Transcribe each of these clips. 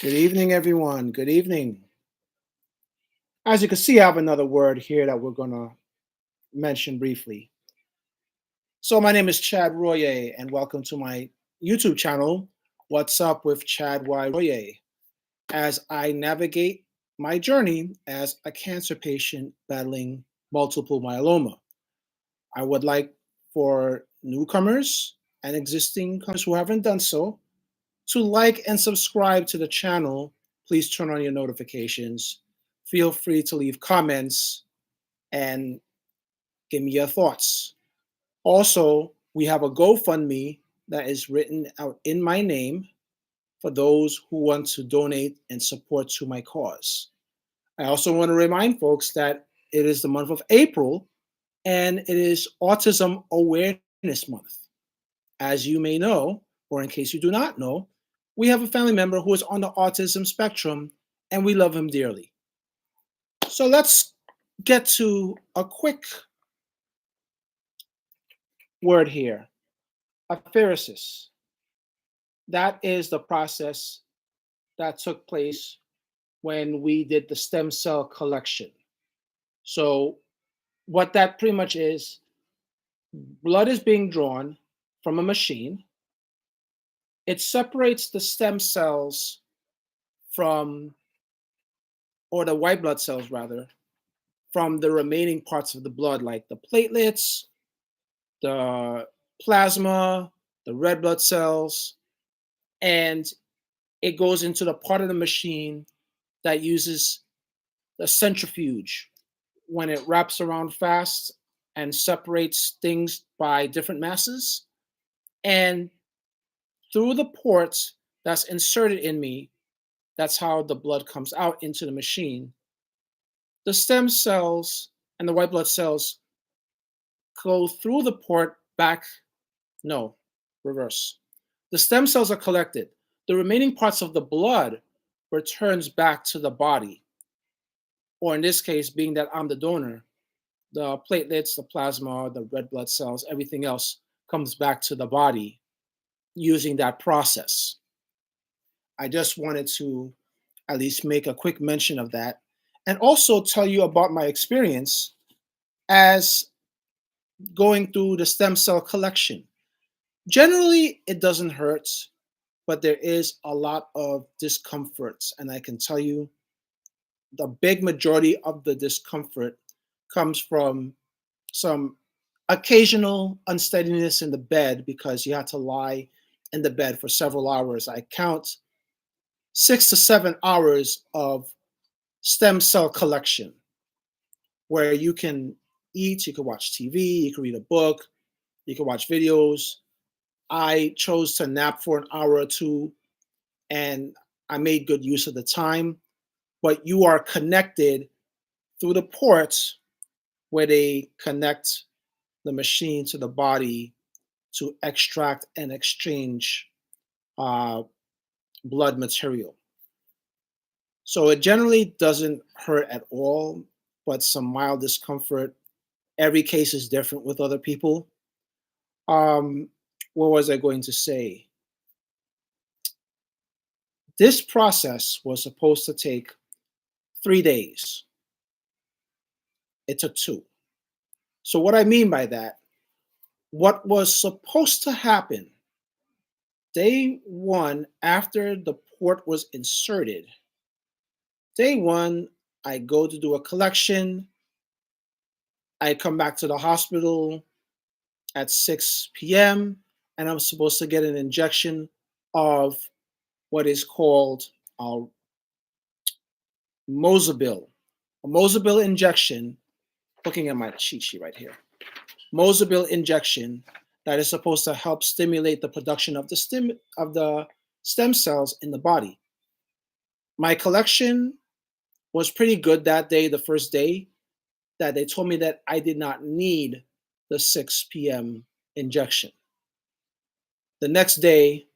Good evening, everyone. Good evening. As you can see, I have another word here that we're going to mention briefly. So, my name is Chad Royer, and welcome to my YouTube channel, What's Up with Chad Y. Royer, as I navigate my journey as a cancer patient battling multiple myeloma. I would like for newcomers and existing comers who haven't done so to like and subscribe to the channel. Please turn on your notifications. Feel free to leave comments and give me your thoughts. Also, we have a GoFundMe that is written out in my name for those who want to donate and support to my cause. I also want to remind folks that it is the month of April and it is Autism Awareness Month. As you may know, or in case you do not know, we have a family member who is on the autism spectrum and we love him dearly. So let's get to a quick word here, apheresis. That is the process that took place when we did the stem cell collection. So, what that pretty much is, blood is being drawn from a machine. It separates the stem cells from, or the white blood cells rather, from the remaining parts of the blood, like the platelets, the plasma, the red blood cells, and it goes into the part of the machine that uses the centrifuge when it wraps around fast and separates things by different masses. And through the port that's inserted in me, that's how the blood comes out into the machine. The stem cells and the white blood cells go through the port back, no, reverse. The stem cells are collected. The remaining parts of the blood returns back to the body, or in this case, being that I'm the donor, the platelets, the plasma, the red blood cells, everything else comes back to the body using that process. I just wanted to at least make a quick mention of that and also tell you about my experience as going through the stem cell collection. Generally, it doesn't hurt, but there is a lot of discomforts, and I can tell you the big majority of the discomfort comes from some occasional unsteadiness in the bed because you had to lie in the bed for several hours. I count 6 to 7 hours of stem cell collection where you can eat, you can watch TV, you can read a book, you can watch videos. I chose to nap for an hour or two and I made good use of the time, but you are connected through the ports where they connect the machine to the body to extract and exchange uh, blood material. So it generally doesn't hurt at all, but some mild discomfort. Every case is different with other people. Um, what was I going to say? This process was supposed to take 3 days. It took two. So, what I mean by that, what was supposed to happen day one after the port was inserted, day one, I go to do a collection. I come back to the hospital at 6 p.m. and I'm supposed to get an injection of what is called uh, Mosabil. A Mosabil injection, looking at my cheat sheet right here. Mosabil injection that is supposed to help stimulate the production of the stem cells in the body. My collection was pretty good that day, the first day, that they told me that I did not need the 6 p.m. injection. The next day,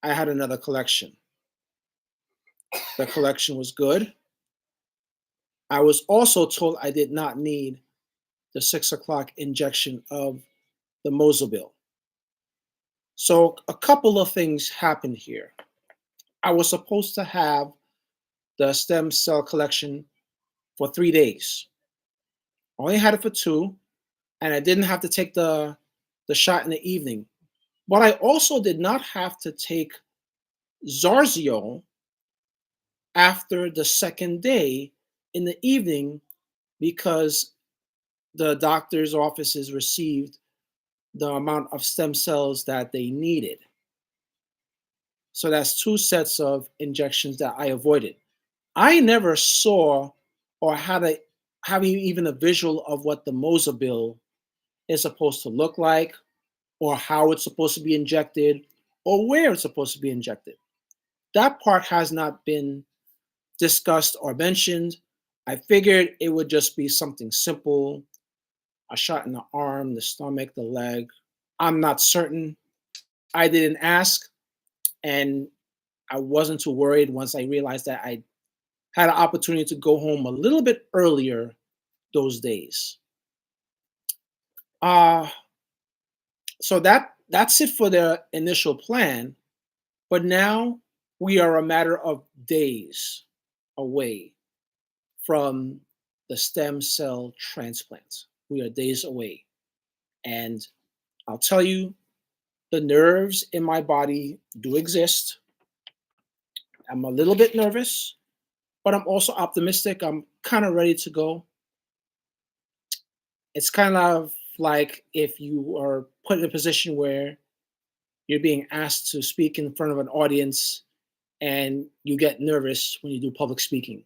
I had another collection. The collection was good. I was also told I did not need the 6 o'clock injection of the Mosabil. So a couple of things happened here. I was supposed to have the stem cell collection for 3 days. Only had it for two, and I didn't have to take the shot in the evening. But I also did not have to take Zarzio after the second day in the evening because the doctor's offices received the amount of stem cells that they needed. So that's two sets of injections that I avoided. I never saw or had a having even a visual of what the Mosabil is supposed to look like, or how it's supposed to be injected, or where it's supposed to be injected. That part has not been discussed or mentioned. I figured it would just be something simple, a shot in the arm, the stomach, the leg. I'm not certain. I didn't ask, and I wasn't too worried once I realized that I had an opportunity to go home a little bit earlier those days. Uh, so that's it for the initial plan. But now we are a matter of days away from the stem cell transplant. We are days away. And I'll tell you, the nerves in my body do exist. I'm a little bit nervous, but I'm also optimistic. I'm kind of ready to go. It's kind of like if you are put in a position where you're being asked to speak in front of an audience and you get nervous when you do public speaking.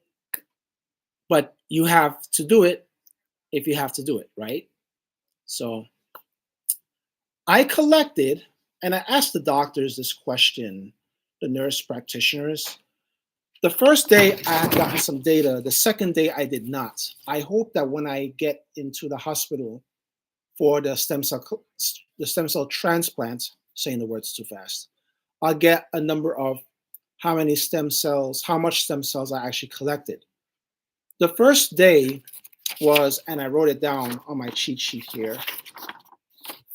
But you have to do it if you have to do it, right? So I collected and I asked the doctors this question, the nurse practitioners. The first day I had gotten some data, the second day I did not. I hope that when I get into the hospital for the stem cell transplant, saying the words too fast, I'll get a number of how many stem cells, how much stem cells I actually collected. The first day was, and I wrote it down on my cheat sheet here,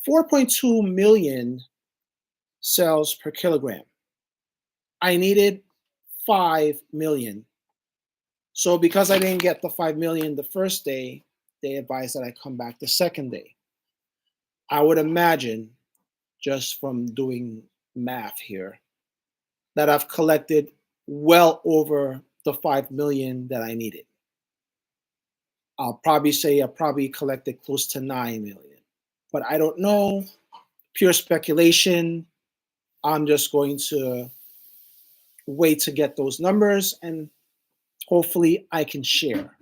4.2 million cells per kilogram. I needed 5 million. So because I didn't get the 5 million the first day, they advised that I come back the second day. I would imagine, just from doing math here, that I've collected well over the 5 million that I needed. I'll probably say I probably collected close to 9 million, but I don't know. Pure speculation. I'm just going to wait to get those numbers and hopefully I can share.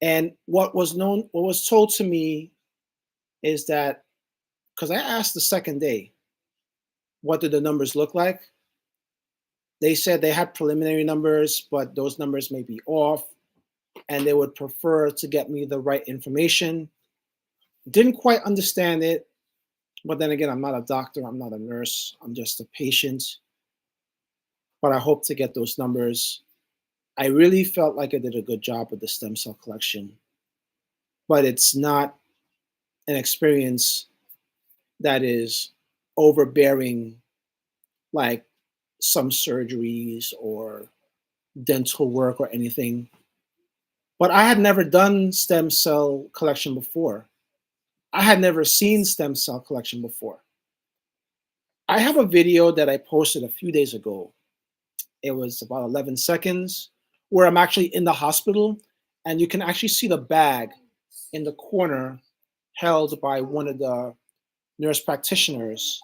And what was told to me is that because I asked the second day, what did the numbers look like? They said they had preliminary numbers, but those numbers may be off, and they would prefer to get me the right information. Didn't quite understand it, but then again, I'm not a doctor, I'm not a nurse, I'm just a patient. But I hope to get those numbers. I really felt like I did a good job with the stem cell collection, but it's not an experience that is overbearing like some surgeries or dental work or anything. But I had never done stem cell collection before. I had never seen stem cell collection before. I have a video that I posted a few days ago. It was about 11 seconds where I'm actually in the hospital and you can actually see the bag in the corner held by one of the nurse practitioners.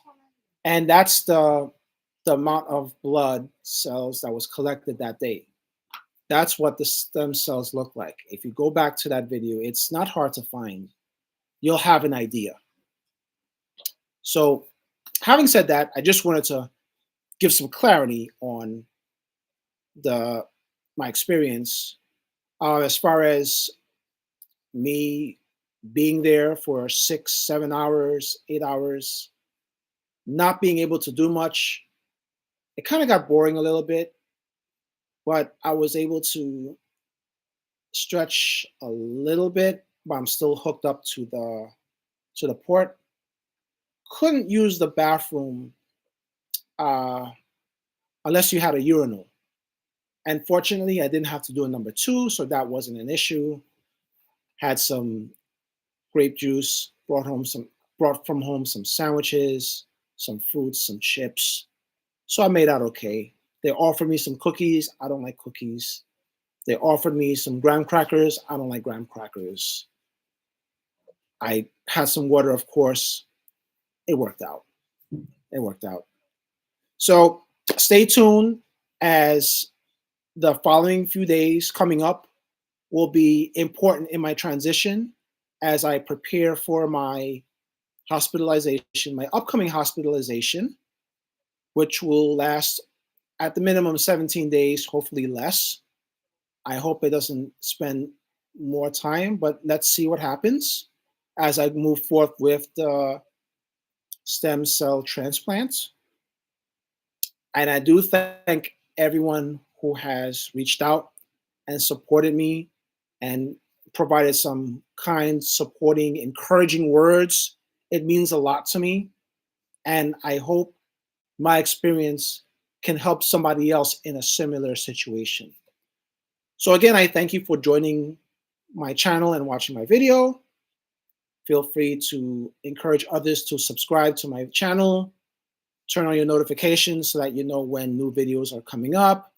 And that's the amount of blood cells that was collected that day. That's what the stem cells look like. If you go back to that video, it's not hard to find. You'll have an idea. So, having said that, I just wanted to give some clarity on the my experience as far as me being there for 6, 7 hours, 8 hours, not being able to do much. It kind of got boring a little bit, but I was able to stretch a little bit, but I'm still hooked up to the port. Couldn't use the bathroom uh, unless you had a urinal. And fortunately, I didn't have to do a number two, so that wasn't an issue. Had some grape juice, brought from home some sandwiches, some fruits, some chips. So I made out okay. They offered me some cookies. I don't like cookies. They offered me some graham crackers. I don't like graham crackers. I had some water, of course. It worked out. It worked out. So stay tuned, as the following few days coming up will be important in my transition as I prepare for my hospitalization, my upcoming hospitalization, which will last at the minimum 17 days, hopefully less. I hope it doesn't spend more time, but let's see what happens as I move forth with the stem cell transplants. And I do thank everyone who has reached out and supported me and provided some kind, supporting, encouraging words. It means a lot to me. And I hope my experience can help somebody else in a similar situation. So again, I thank you for joining my channel and watching my video. Feel free to encourage others to subscribe to my channel, turn on your notifications so that you know when new videos are coming up.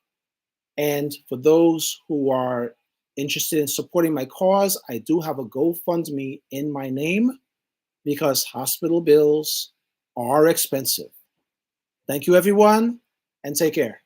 And for those who are interested in supporting my cause, I do have a GoFundMe in my name because hospital bills are expensive. Thank you, everyone, and take care.